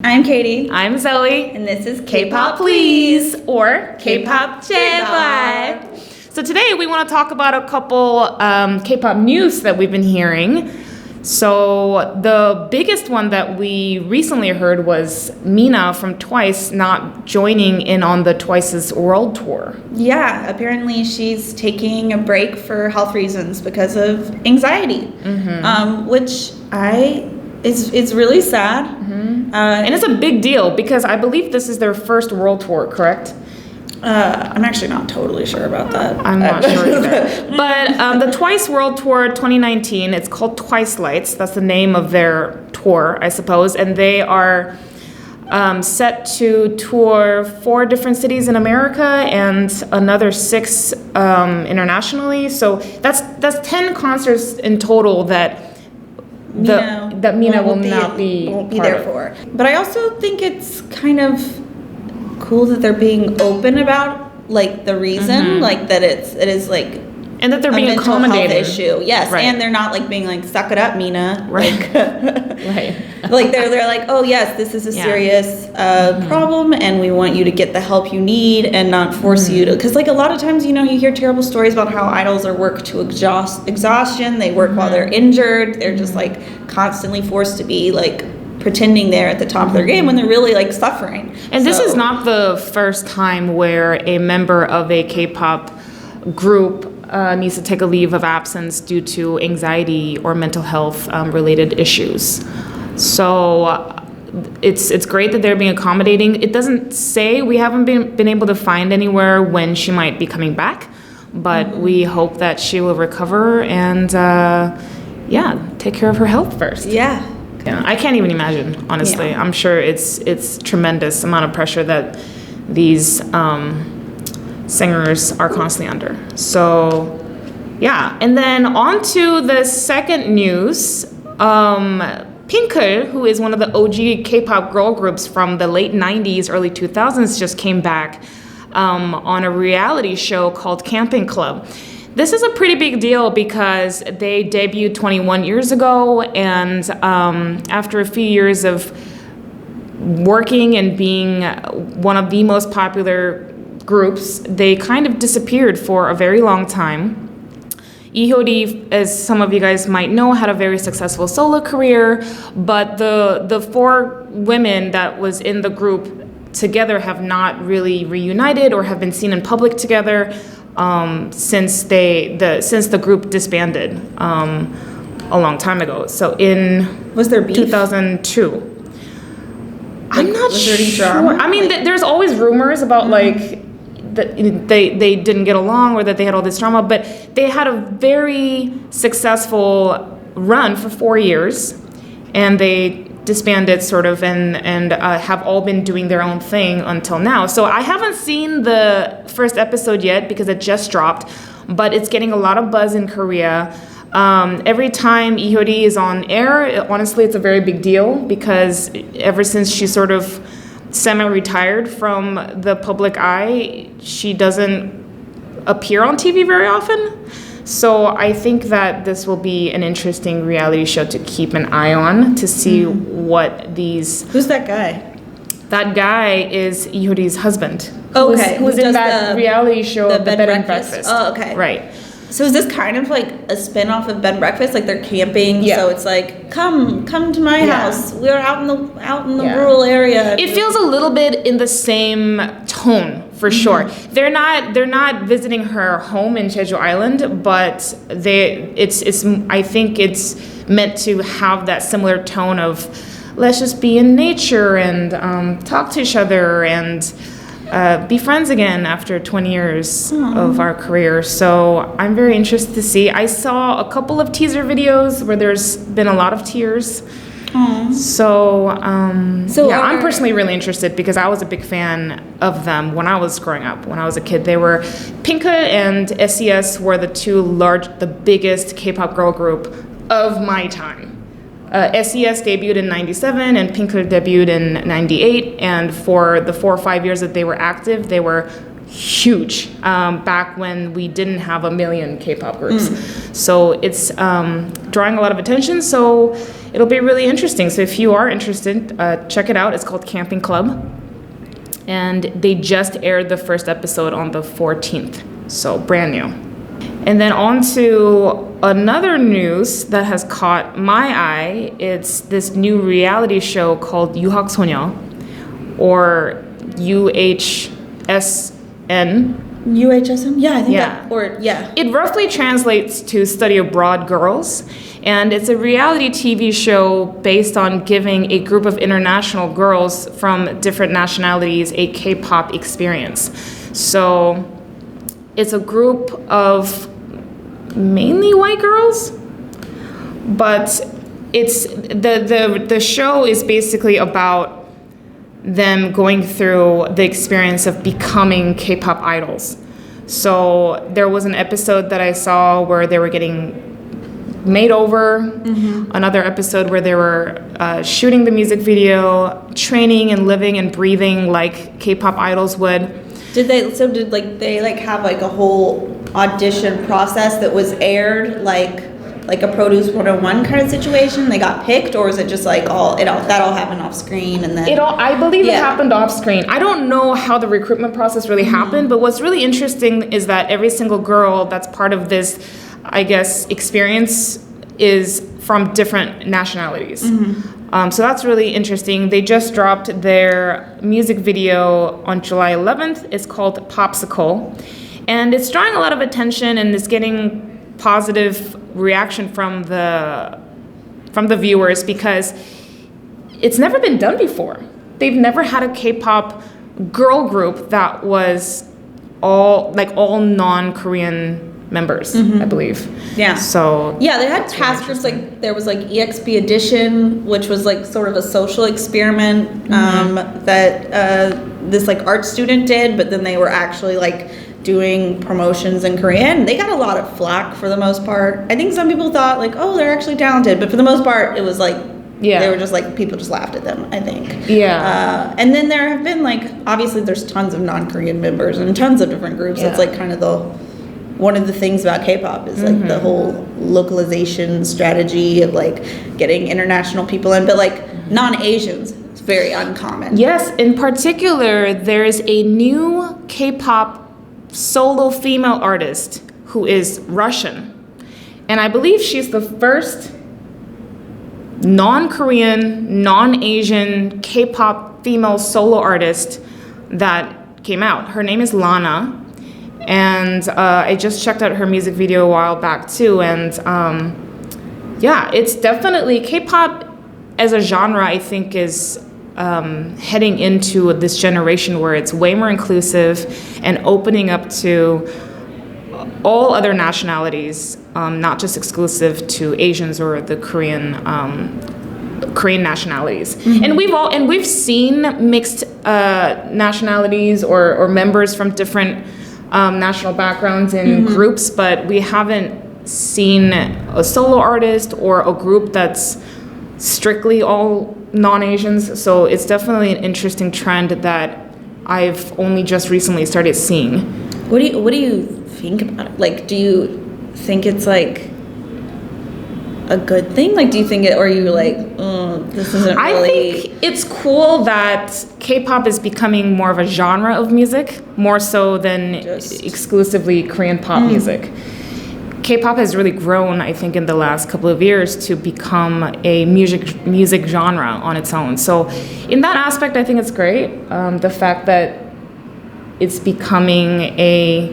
I'm Katie. I'm Zoe. And this is Kpop Please, or Kpop J-Vibe. So today we want to talk about a couple K-pop news that we've been hearing. So the biggest one that we recently heard was Mina from Twice not joining in on the Twice's world tour. Yeah, apparently she's taking a break for health reasons because of anxiety, which it's really sad. And it's a big deal because I believe this is their first world tour, correct? I'm actually not totally sure about that. I'm not sure either. But the Twice World Tour 2019, it's called Twice Lights. That's the name of their tour, I suppose. And they are set to tour 4 different cities in America and another 6 internationally. So that's 10 concerts in total that Mina will not be there for. But I also think it's kind of cool that they're being open about like the reason, like that it is like, and that they're being mental accommodating. Health issue, yes, right. And they're not like being like, suck it up, Mina, right? Right. Like they're like, oh yes, this is a serious problem, and we want you to get the help you need and not force you to. Because like a lot of times, you hear terrible stories about how idols are worked to exhaustion. They work while they're injured. They're just like constantly forced to be like pretending they're at the top of their game when they're really like suffering. And this is not the first time where a member of a K-pop group needs to take a leave of absence due to anxiety or mental health related issues. So it's great that they're being accommodating. It doesn't say, we haven't been able to find anywhere when she might be coming back, but we hope that she will recover and take care of her health first. Yeah, I can't even imagine, honestly. Yeah. I'm sure it's tremendous amount of pressure that these singers are constantly under. So, yeah. And then on to the second news. Fin.K.L, who is one of the OG K-pop girl groups from the late 90s, early 2000s, just came back on a reality show called Camping Club. This is a pretty big deal because they debuted 21 years ago, and after a few years of working and being one of the most popular groups, they kind of disappeared for a very long time. Kbeauty, as some of you guys might know, had a very successful solo career, but the 4 women that was in the group together have not really reunited or have been seen in public together since the group disbanded a long time ago. So was there beef? 2002. I'm not was there any sure. drama? I mean, there's always rumors about like that they didn't get along or that they had all this drama, but they had a very successful run for 4 years, and they disbanded sort of and have all been doing their own thing until now. So I haven't seen the first episode yet because it just dropped, but it's getting a lot of buzz in Korea. Every time Kbeauty is on air, honestly, it's a very big deal because ever since she sort of semi-retired from the public eye, she doesn't appear on TV very often. So I think that this will be an interesting reality show to keep an eye on to see what these... Who's that guy? That guy is Kbeauty's husband. Okay. Who's in that reality show, The Bed and Breakfast. Oh, okay. Right. So is this kind of like a spin-off of Bed and Breakfast? Like they're camping, so it's like, come to my house. We're out in the rural area. It feels a little bit in the same tone, for sure. They're not visiting her home in Jeju Island, but I think it's meant to have that similar tone of let's just be in nature and talk to each other and be friends again after 20 years of our career. So I'm very interested to see. I saw a couple of teaser videos where there's been a lot of tears. So I'm personally really interested because I was a big fan of them when I was growing up. When I was a kid, they were Fin.K.L and SES were the biggest K-pop girl group of my time. SES debuted in 97 and Fin.K.L debuted in 98, and for the 4 or 5 years that they were active, they were huge back when we didn't have a million K-pop groups. So it's drawing a lot of attention, so it'll be really interesting. So if you are interested, check it out. It's called Camping Club, and they just aired the first episode on the 14th, so brand new. And then on to another news that has caught my eye. It's this new reality show called 유학소녀, or UHSN. UHSN? Yeah, I think Yeah. yeah. It roughly translates to Study Abroad Girls, and it's a reality TV show based on giving a group of international girls from different nationalities a K-pop experience. So it's a group of mainly white girls, but it's the show is basically about them going through the experience of becoming K-pop idols. So there was an episode that I saw where they were getting made over, another episode where they were shooting the music video, training and living and breathing like K-pop idols would. Did they have like a whole audition process that was aired like a Produce 101 kind of situation? They got picked, or is it just like that all happened off screen and then I believe it happened off screen. I don't know how the recruitment process really happened, but what's really interesting is that every single girl that's part of this, I guess, experience is from different nationalities. So that's really interesting. They just dropped their music video on July 11th. It's called Popsicle, and it's drawing a lot of attention and it's getting positive reaction from the viewers because it's never been done before. They've never had a K-pop girl group that was all non-Korean members, I believe. Yeah. So yeah, they had task groups, like there was like EXP Edition, which was like sort of a social experiment that this like art student did, but then they were actually like doing promotions in Korean. They got a lot of flack for the most part. I think some people thought like, oh, they're actually talented, but for the most part, it was like, they were just like, people just laughed at them, I think. Yeah. And then there have been like, obviously there's tons of non-Korean members and tons of different groups. It's like kind of one of the things about K-pop is like the whole localization strategy of like getting international people in, but like non-Asians, it's very uncommon. Yes, in particular, there's a new K-pop solo female artist who is Russian. And I believe she's the first non-Korean, non-Asian K-pop female solo artist that came out. Her name is Lana. And I just checked out her music video a while back too. And it's definitely K-pop as a genre, I think, is heading into this generation where it's way more inclusive and opening up to all other nationalities, not just exclusive to Asians or the Korean nationalities. And we've seen mixed nationalities or members from different national backgrounds in groups, but we haven't seen a solo artist or a group that's strictly all non-Asians. So it's definitely an interesting trend that I've only just recently started seeing. What do you think about it? Like, do you think it's like a good thing? Like, do you think it, or are you like, this isn't really... I think it's cool that K-pop is becoming more of a genre of music, more so than exclusively Korean pop music. K-pop has really grown, I think, in the last couple of years to become a music genre on its own. So in that aspect, I think it's great. The fact that it's becoming a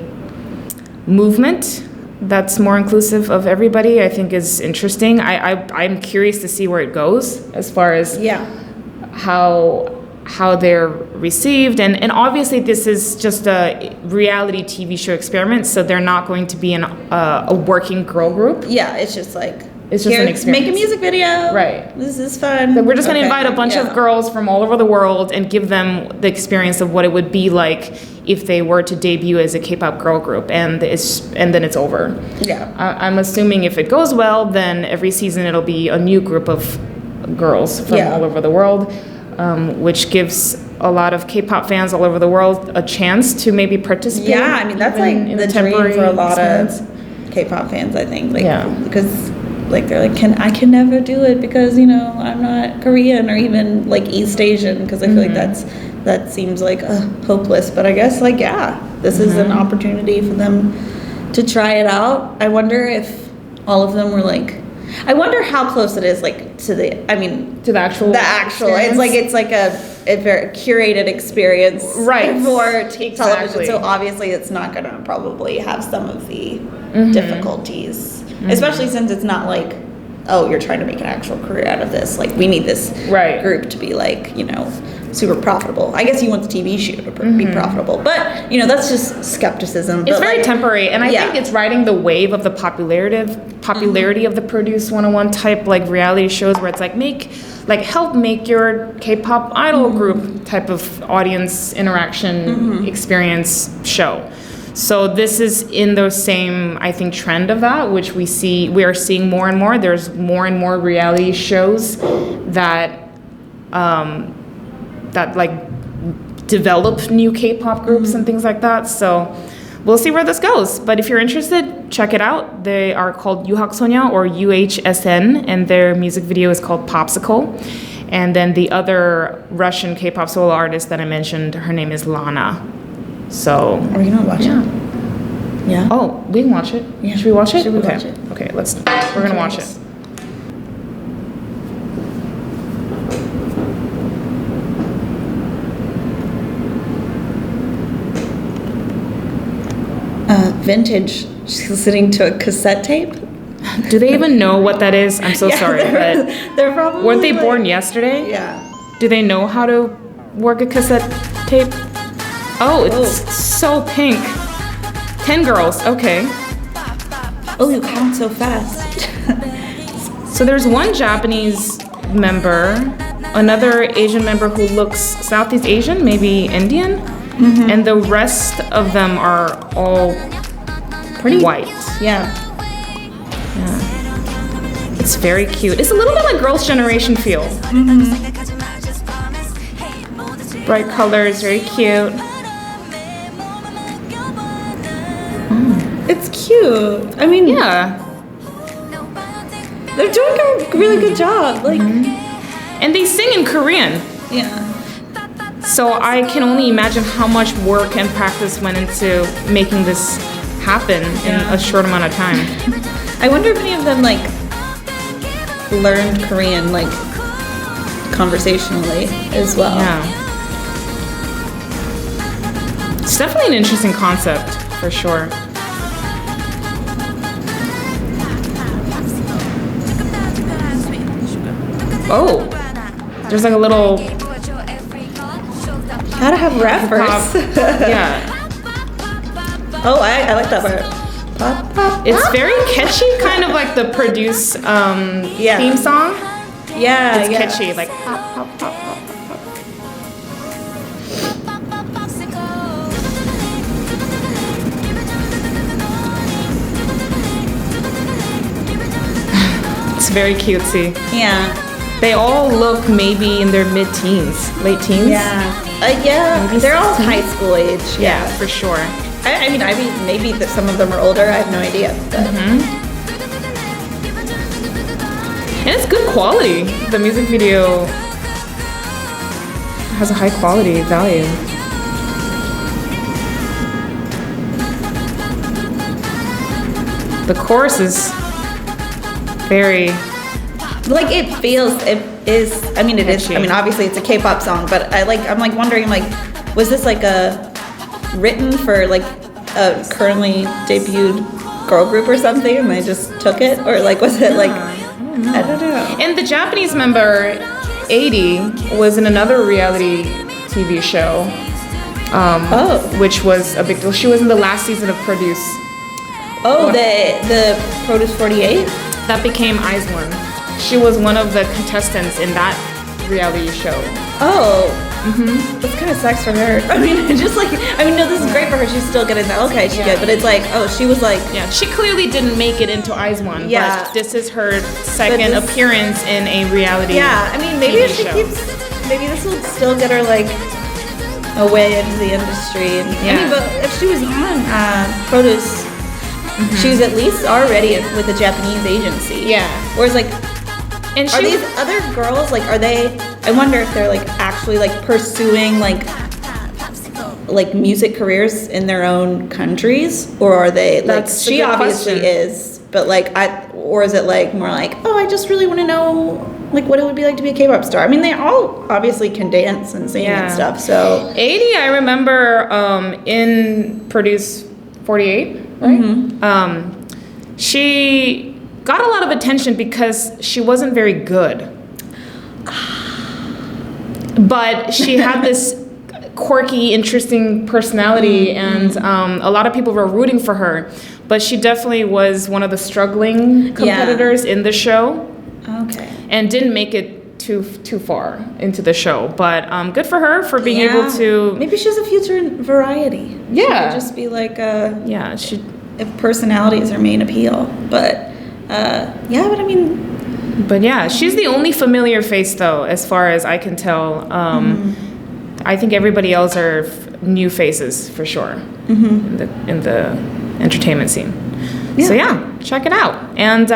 movement that's more inclusive of everybody, I think is interesting. I'm curious to see where it goes as far as how they're received. And obviously this is just a reality TV show experiment, so they're not going to be a working girl group. Yeah, it's just like, it's just an experience. Make a music video. Right. This is fun. We're just going to invite a bunch of girls from all over the world and give them the experience of what it would be like if they were to debut as a K-pop girl group, and then it's over. Yeah. I'm assuming if it goes well, then every season it'll be a new group of girls from all over the world, which gives a lot of K-pop fans all over the world a chance to maybe participate. Yeah, I mean, that's like the dream for a lot of K-pop fans, I think. Like, because like they're like, I can never do it because I'm not Korean or even like East Asian, because I feel like that seems like hopeless. But I guess like this is an opportunity for them to try it out. I wonder if all of them were like, I wonder how close it is like to the actual experience. It's like a very curated experience right for television. So obviously it's not gonna probably have some of the difficulties, especially since it's not like, oh, you're trying to make an actual career out of this. Like, we need this group to be like, super profitable. I guess you want the TV show to be profitable, but that's just skepticism. It's very temporary, and I think it's riding the wave of the popularity of the Produce 101 type like reality shows, where it's like help make your K-pop idol group type of audience interaction experience show. So this is in the same, I think, trend of that, which we are seeing more and more. There's more and more reality shows that like develop new K-pop groups and things like that. So we'll see where this goes. But if you're interested, check it out. They are called 유학소녀 or UHSN, and their music video is called Popsicle. And then the other Russian K-pop solo artist that I mentioned, her name is Lana. So are we gonna watch it? Yeah. Oh, we can watch it. Yeah. Should we watch it? Should we watch it? Okay, we're gonna watch it. Vintage. She's listening to a cassette tape. Do they even know what that is? I'm so sorry, but they're probably weren't they born yesterday? Yeah. Do they know how to work a cassette tape? Oh, it's so pink. 10 girls, okay. Oh, you count so fast. So there's one Japanese member, another Asian member who looks Southeast Asian, maybe Indian, and the rest of them are all pretty white. Yeah. It's very cute. It's a little bit like Girls' Generation feel. Bright colors, very cute. It's cute. I mean, they're doing a really good job. Like, and they sing in Korean. Yeah. So I can only imagine how much work and practice went into making this happen in a short amount of time. I wonder if any of them like learned Korean like conversationally as well. Yeah. It's definitely an interesting concept for sure. Oh, there's like a little. Gotta have rappers. Yeah. Oh, I like that part. Pop, pop, it's very catchy, kind of like the Produce theme song. Yeah, it's catchy, like pop, pop, pop, pop, pop. It's very cutesy. Yeah. They all look maybe in their mid-teens, late teens. Yeah. Maybe they're all high school age. Yeah, for sure. I mean, maybe some of them are older. I have no idea. But. And it's good quality. The music video has a high quality value. The chorus is very. Like it is. I mean, it is. I mean, obviously it's a K-pop song, but I'm wondering, was this like written for like a currently debuted girl group or something, and they just took it, or like was it like I don't know. And the Japanese member 80 was in another reality TV show, which was a big deal. She was in the last season of Produce. Oh, the Produce 48 that became IZ*ONE. She was one of the contestants in that reality show. Oh, That's kind of sucks for her. I mean, no, this is great for her. She's still getting that. Okay, she's good. But it's like, oh, she was like, yeah, she clearly didn't make it into IZ*ONE. Yeah, but this is her second appearance in a reality. Yeah, I mean, maybe if she keeps, maybe this will still get her like a way into the industry. And I mean, but if she was on Produce she was at least already with a Japanese agency. Yeah. Whereas like, And are these other girls like, are they? I wonder if they're like actually like pursuing like music careers in their own countries, or are they like? That's a She good obviously question. is, but like or is it like more like, oh, I just really want to know like what it would be like to be a K-pop star? I mean, they all obviously can dance and sing and stuff. So 80, I remember in Produce 48, right? She got a lot of attention because she wasn't very good. But she had this quirky, interesting personality, and a lot of people were rooting for her. But she definitely was one of the struggling competitors in the show. Okay. And didn't make it too far into the show. But good for her for being able to... Maybe she has a future in variety. Yeah. She could just be like she... if personality is her main appeal. But but I mean... But yeah, she's the only familiar face, though, as far as I can tell. I think everybody else are new faces, for sure, in the entertainment scene. Yeah. So yeah, check it out. And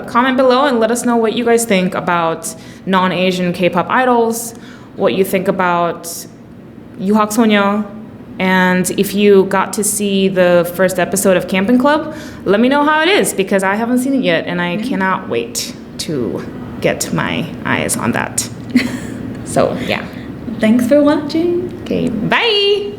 comment below and let us know what you guys think about non-Asian K-pop idols, what you think about 유학소녀, and if you got to see the first episode of Camping Club, let me know how it is, because I haven't seen it yet, and I cannot wait to get my eyes on that. So yeah. Thanks for watching. Okay, bye!